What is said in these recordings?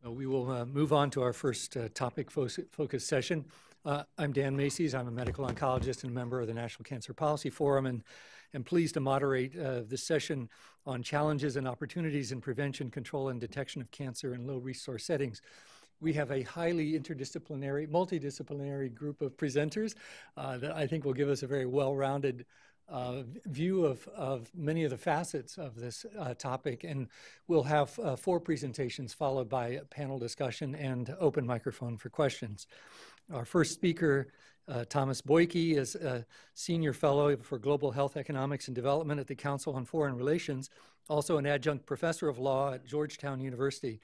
We will move on to our first topic focus session. I'm Dan Macy's. I'm a medical oncologist and a member of the National Cancer Policy Forum, and am pleased to moderate this session on challenges and opportunities in prevention, control, and detection of cancer in low-resource settings. We have a highly interdisciplinary, multidisciplinary group of presenters that I think will give us a very well-rounded view of many of the facets of this topic, and we'll have 4 presentations followed by a panel discussion and open microphone for questions. Our first speaker, Thomas Bollyky, is a senior fellow for global health economics and development at the Council on Foreign Relations, also an adjunct professor of law at Georgetown University.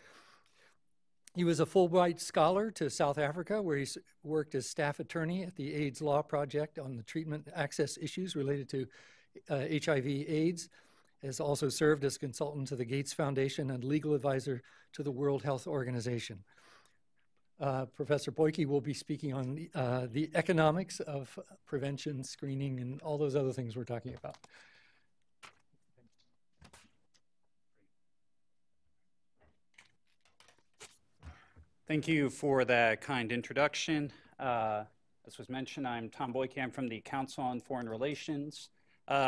He was a Fulbright scholar to South Africa, where he worked as staff attorney at the AIDS Law Project on the treatment access issues related to HIV/AIDS. Has also served as consultant to the Gates Foundation and legal advisor to the World Health Organization. Professor Bollyky will be speaking on the economics of prevention, screening, and all those other things we're talking about. Thank you for that kind introduction. As was mentioned, I'm Tom Bollyky. I'm from the Council on Foreign Relations.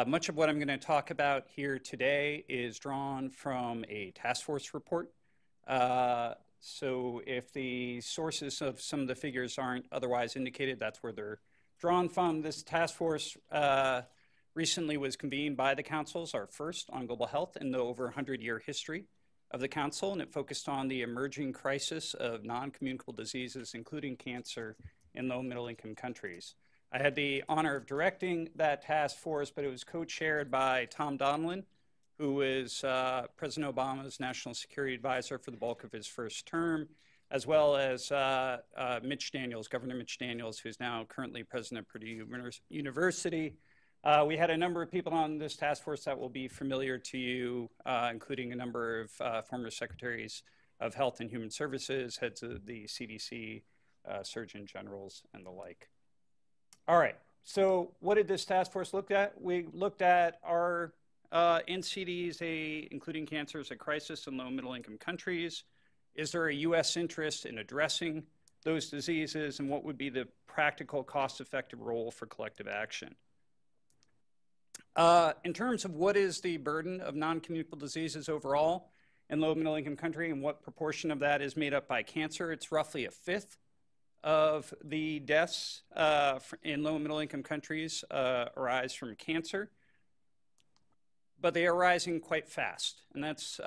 Much of what I'm going to talk about here today is drawn from a task force report. So if the sources of some of the figures aren't otherwise indicated, that's where they're drawn from. This task force recently was convened by the councils, our first on global health in the over 100-year history of the Council, and it focused on the emerging crisis of non-communicable diseases, including cancer, in low- and middle-income countries. I had the honor of directing that task force, but it was co-chaired by Tom Donilon, who is President Obama's national security advisor for the bulk of his first term, as well as Mitch Daniels, Governor Mitch Daniels, who's now currently president of Purdue University. We had a number of people on this task force that will be familiar to you, including a number of former secretaries of Health and Human Services, heads of the CDC, Surgeon Generals, and the like. All right, so what did this task force look at? We looked at our NCDs, including cancer as a crisis in low and middle income countries. Is there a US interest in addressing those diseases, and what would be the practical, cost-effective role for collective action? In terms of what is the burden of non-communicable diseases overall in low and middle income country and what proportion of that is made up by cancer, it's roughly a fifth of the deaths in low and middle income countries arise from cancer, but they are rising quite fast. And that's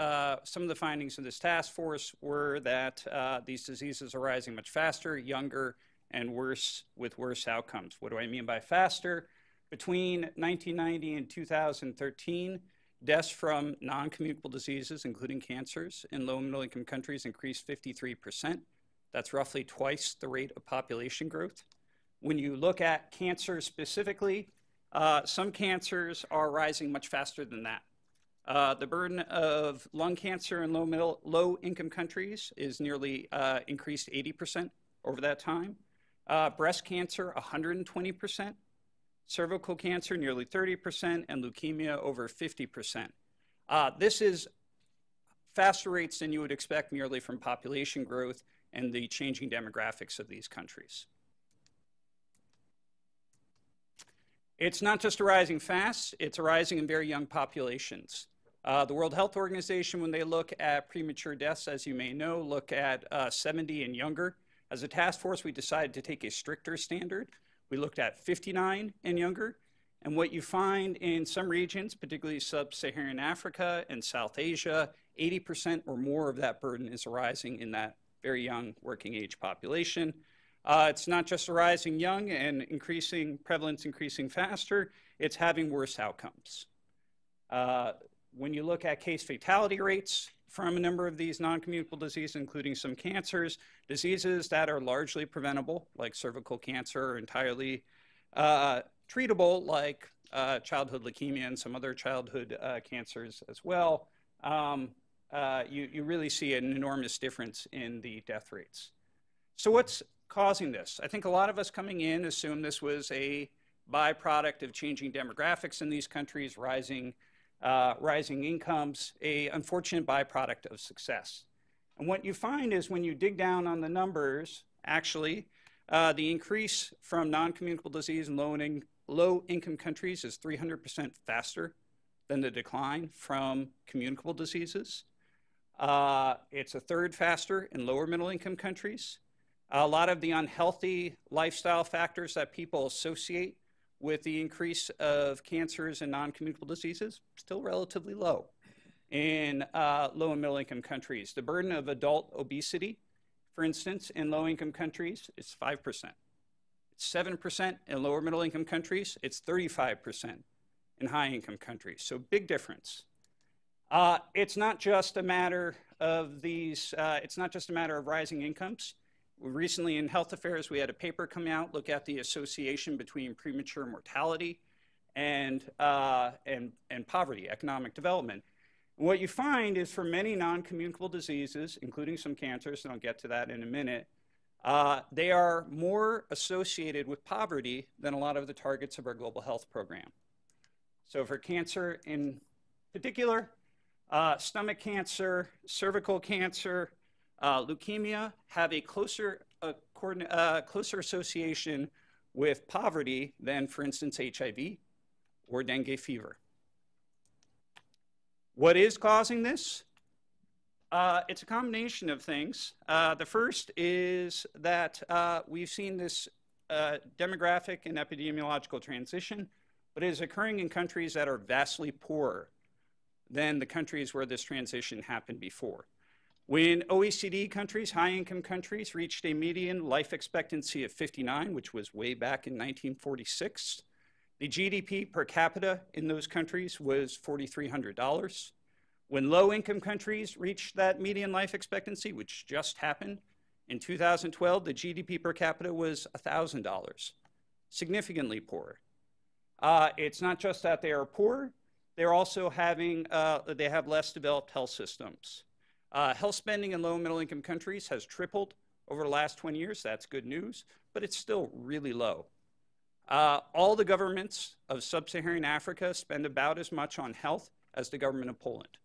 some of the findings of this task force were that these diseases are rising much faster, younger, and worse, with worse outcomes. What do I mean by faster? Between 1990 and 2013, deaths from non-communicable diseases, including cancers, in low and middle-income countries increased 53%. That's roughly twice the rate of population growth. When you look at cancer specifically, some cancers are rising much faster than that. The burden of lung cancer in low-income countries is nearly increased 80% over that time. Breast cancer, 120%. Cervical cancer, nearly 30%, and leukemia, over 50%. This is faster rates than you would expect merely from population growth and the changing demographics of these countries. It's not just arising fast, it's arising in very young populations. The World Health Organization, when they look at premature deaths, as you may know, look at 70 and younger. As a task force, we decided to take a stricter standard. We looked at 59 and younger, and what you find in some regions, particularly sub-Saharan Africa and South Asia, 80% or more of that burden is arising in that very young working age population. It's not just arising young and increasing, prevalence increasing faster, it's having worse outcomes. When you look at case fatality rates from a number of these non-communicable diseases, including some cancers, diseases that are largely preventable, like cervical cancer, or entirely treatable, like childhood leukemia and some other childhood cancers as well, you really see an enormous difference in the death rates. So what's causing this? I think a lot of us coming in assume this was a byproduct of changing demographics in these countries, rising incomes, an unfortunate byproduct of success. And what you find is when you dig down on the numbers, actually, the increase from non-communicable disease in low-income countries is 300% faster than the decline from communicable diseases. It's a third faster in lower middle-income countries. A lot of the unhealthy lifestyle factors that people associate with the increase of cancers and non-communicable diseases, still relatively low in low and middle income countries. The burden of adult obesity, for instance, in low income countries is 5%. It's 7% in lower middle income countries. It's 35% in high income countries. So big difference. It's not just a matter of rising incomes. Recently in Health Affairs, we had a paper come out, look at the association between premature mortality and poverty, economic development. What you find is for many non-communicable diseases, including some cancers, and I'll get to that in a minute, they are more associated with poverty than a lot of the targets of our global health program. So for cancer in particular, stomach cancer, cervical cancer, leukemia have a closer association with poverty than, for instance, HIV or dengue fever. What is causing this? It's a combination of things. The first is that we've seen this demographic and epidemiological transition, but it is occurring in countries that are vastly poorer than the countries where this transition happened before. When OECD countries, high-income countries, reached a median life expectancy of 59, which was way back in 1946, the GDP per capita in those countries was $4,300. When low-income countries reached that median life expectancy, which just happened in 2012, the GDP per capita was $1,000, significantly poorer. It's not just that they are poor, they're also they have less developed health systems. Health spending in low and middle income countries has tripled over the last 20 years. That's good news, but it's still really low. All the governments of sub-Saharan Africa spend about as much on health as the government of Poland.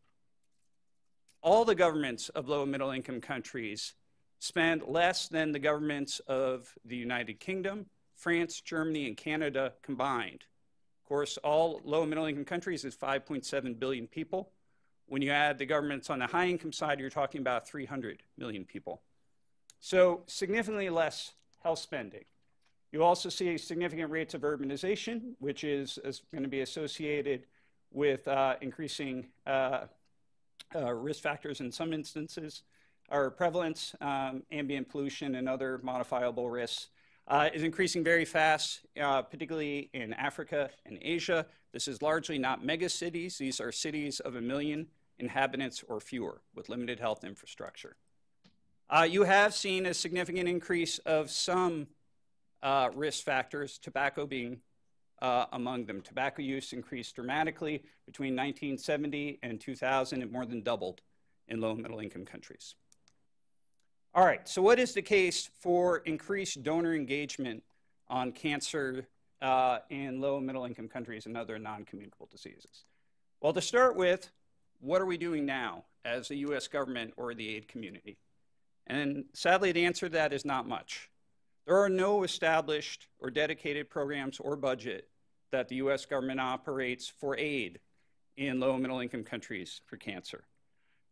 All the governments of low and middle income countries spend less than the governments of the United Kingdom, France, Germany, and Canada combined. Of course, all low and middle income countries is 5.7 billion people. When you add the governments on the high income side, you're talking about 300 million people. So significantly less health spending. You also see significant rates of urbanization, which is going to be associated with increasing risk factors in some instances, or prevalence, ambient pollution, and other modifiable risks, is increasing very fast, particularly in Africa and Asia. This is largely not megacities. These are cities of 1 million inhabitants or fewer with limited health infrastructure. You have seen a significant increase of some risk factors, tobacco being among them. Tobacco use increased dramatically between 1970 and 2000. It more than doubled in low and middle income countries. All right, so what is the case for increased donor engagement on cancer in low and middle income countries and other non-communicable diseases? Well, to start with, what are we doing now as the US government or the aid community? And sadly, the answer to that is not much. There are no established or dedicated programs or budget that the US government operates for aid in low and middle income countries for cancer.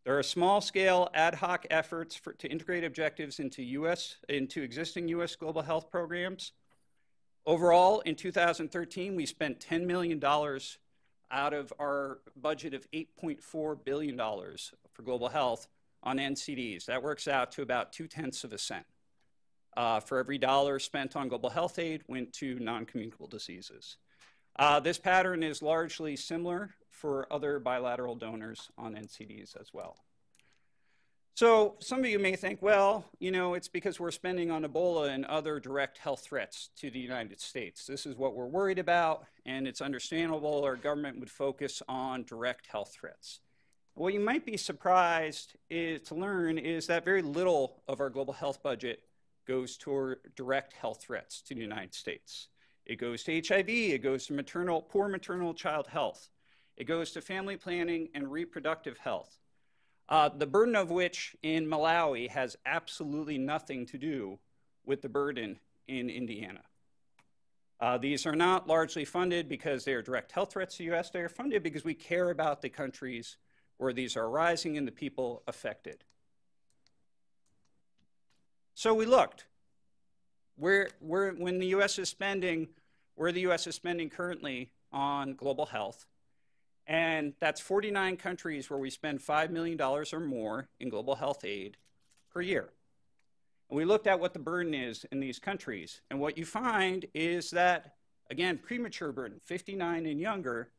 There are small-scale ad hoc efforts to integrate objectives into existing US global health programs. Overall, in 2013, we spent $10 million out of our budget of $8.4 billion for global health on NCDs. That works out to about 0.2 cents. For every dollar spent on global health aid went to non-communicable diseases. This pattern is largely similar for other bilateral donors on NCDs as well. So some of you may think, well, it's because we're spending on Ebola and other direct health threats to the United States. This is what we're worried about, and it's understandable our government would focus on direct health threats. What you might be surprised to learn is that very little of our global health budget goes toward direct health threats to the United States. It goes to HIV, it goes to poor maternal child health. It goes to family planning and reproductive health. the burden of which in Malawi has absolutely nothing to do with the burden in Indiana. These are not largely funded because they are direct health threats to the US. They are funded because we care about the countries where these are arising and the people affected. So we looked where the US is spending currently on global health. And that's 49 countries where we spend $5 million or more in global health aid per year. And we looked at what the burden is in these countries. And what you find is that, again, premature burden, 59 and younger,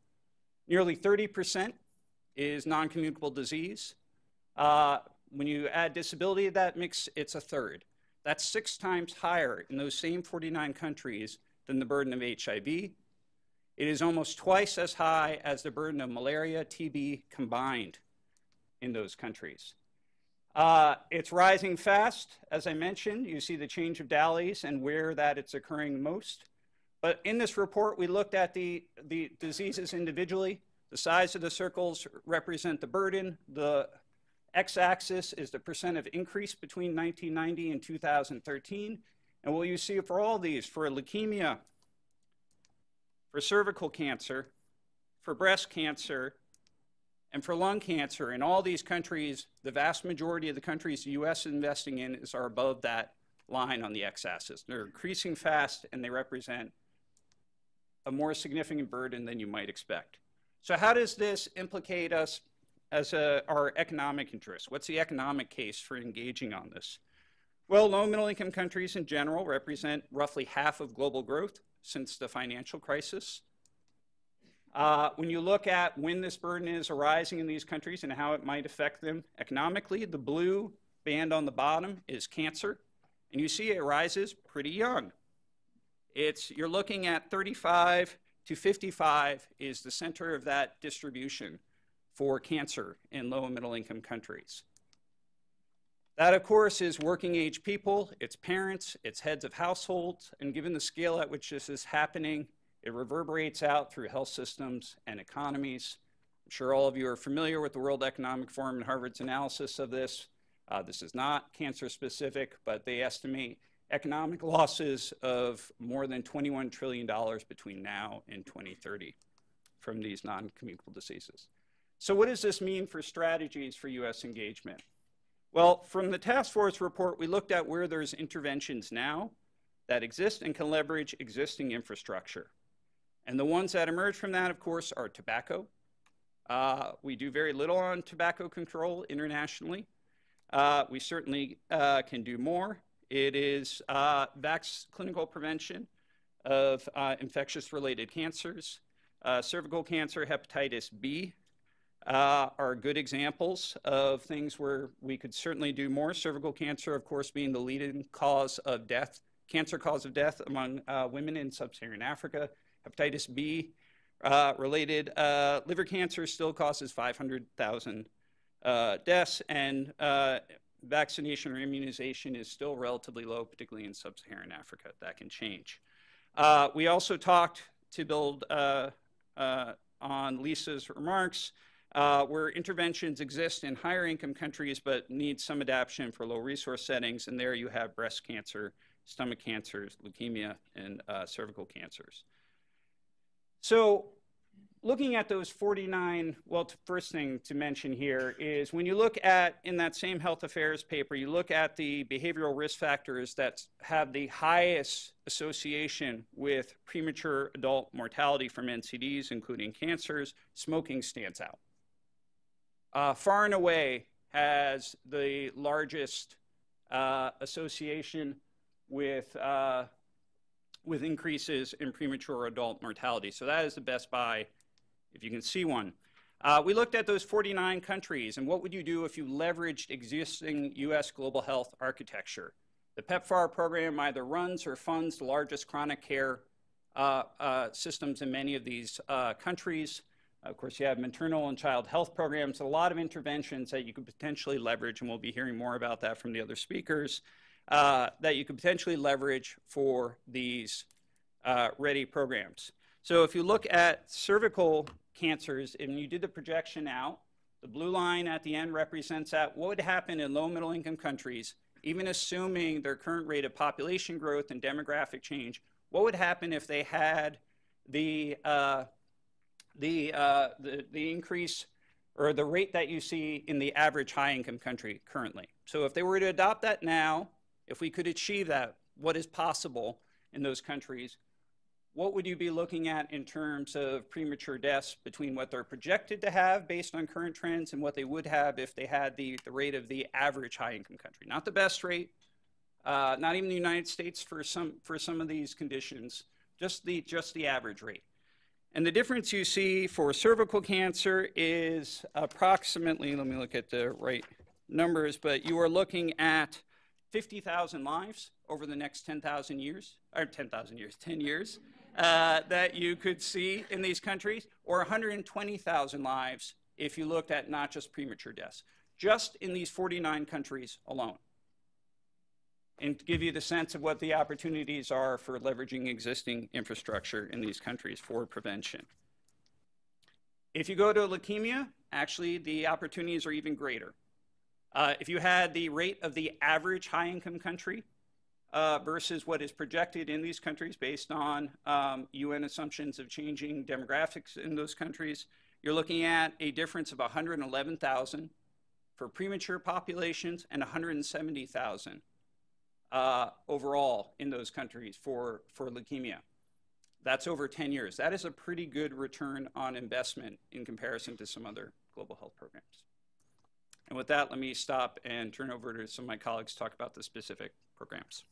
nearly 30% is non-communicable disease. When you add disability to that mix, it's a third. That's 6 times higher in those same 49 countries than the burden of HIV. It is almost twice as high as the burden of malaria, TB combined in those countries. It's rising fast. As I mentioned, you see the change of DALYs and where that it's occurring most. But in this report, we looked at the diseases individually. The size of the circles represent the burden. The x-axis is the percent of increase between 1990 and 2013. And what you see for all these, for leukemia, for cervical cancer, for breast cancer, and for lung cancer, in all these countries, the vast majority of the countries the US is investing in are above that line on the x-axis. They're increasing fast, and they represent a more significant burden than you might expect. So how does this implicate us as our economic interests? What's the economic case for engaging on this? Well, low and middle income countries in general represent roughly half of global growth since the financial crisis. When you look at when this burden is arising in these countries and how it might affect them economically, the blue band on the bottom is cancer, and you see it rises pretty young. You're looking at 35 to 55 is the center of that distribution for cancer in low and middle income countries. That, of course, is working age people, it's parents, it's heads of households, and given the scale at which this is happening, it reverberates out through health systems and economies. I'm sure all of you are familiar with the World Economic Forum and Harvard's analysis of this. This is not cancer specific, but they estimate economic losses of more than $21 trillion between now and 2030 from these non-communicable diseases. So what does this mean for strategies for US engagement? Well, from the task force report, we looked at where there's interventions now that exist and can leverage existing infrastructure. And the ones that emerge from that, of course, are tobacco. We do very little on tobacco control internationally. We certainly can do more. It is clinical prevention of infectious-related cancers. Cervical cancer, hepatitis B are good examples of things where we could certainly do more. Cervical cancer, of course, being the leading cause of death, cancer cause of death among women in sub-Saharan Africa. Hepatitis B related liver cancer still causes 500,000 deaths, and vaccination or immunization is still relatively low, particularly in sub-Saharan Africa. That can change. We also talked to build on Lisa's remarks, where interventions exist in higher income countries but need some adaptation for low resource settings, and there you have breast cancer, stomach cancers, leukemia, and cervical cancers. So looking at those 49, well, first thing to mention here is when you look at, in that same health affairs paper, you look at the behavioral risk factors that have the highest association with premature adult mortality from NCDs, including cancers, smoking stands out. Far and away has the largest association with increases in premature adult mortality. So that is the best buy, if you can see one. We looked at those 49 countries, and what would you do if you leveraged existing US global health architecture? The PEPFAR program either runs or funds the largest chronic care systems in many of these countries. Of course, you have maternal and child health programs, a lot of interventions that you could potentially leverage, and we'll be hearing more about that from the other speakers, that you could potentially leverage for these ready programs. So if you look at cervical cancers, and you did the projection out The blue line at the end represents that. What would happen in low middle income countries, even assuming their current rate of population growth and demographic change, what would happen if they had the increase or the rate that you see in the average high income country currently? So if they were to adopt that now, if we could achieve that, what is possible in those countries, what would you be looking at in terms of premature deaths between what they're projected to have based on current trends and what they would have if they had the rate of the average high-income country? Not the best rate, not even the United States for some of these conditions, just the average rate. And the difference you see for cervical cancer is approximately, let me look at the right numbers, but you are looking at 50,000 lives over the next 10,000 years, or 10,000 years, 10 years, that you could see in these countries, or 120,000 lives if you looked at not just premature deaths, just in these 49 countries alone. And to give you the sense of what the opportunities are for leveraging existing infrastructure in these countries for prevention. If you go to leukemia, actually the opportunities are even greater. If you had the rate of the average high-income country versus what is projected in these countries based on UN assumptions of changing demographics in those countries, you're looking at a difference of 111,000 for premature populations and 170,000 overall in those countries for leukemia. That's over 10 years. That is a pretty good return on investment in comparison to some other global health programs. And with that, let me stop and turn over to some of my colleagues to talk about the specific programs.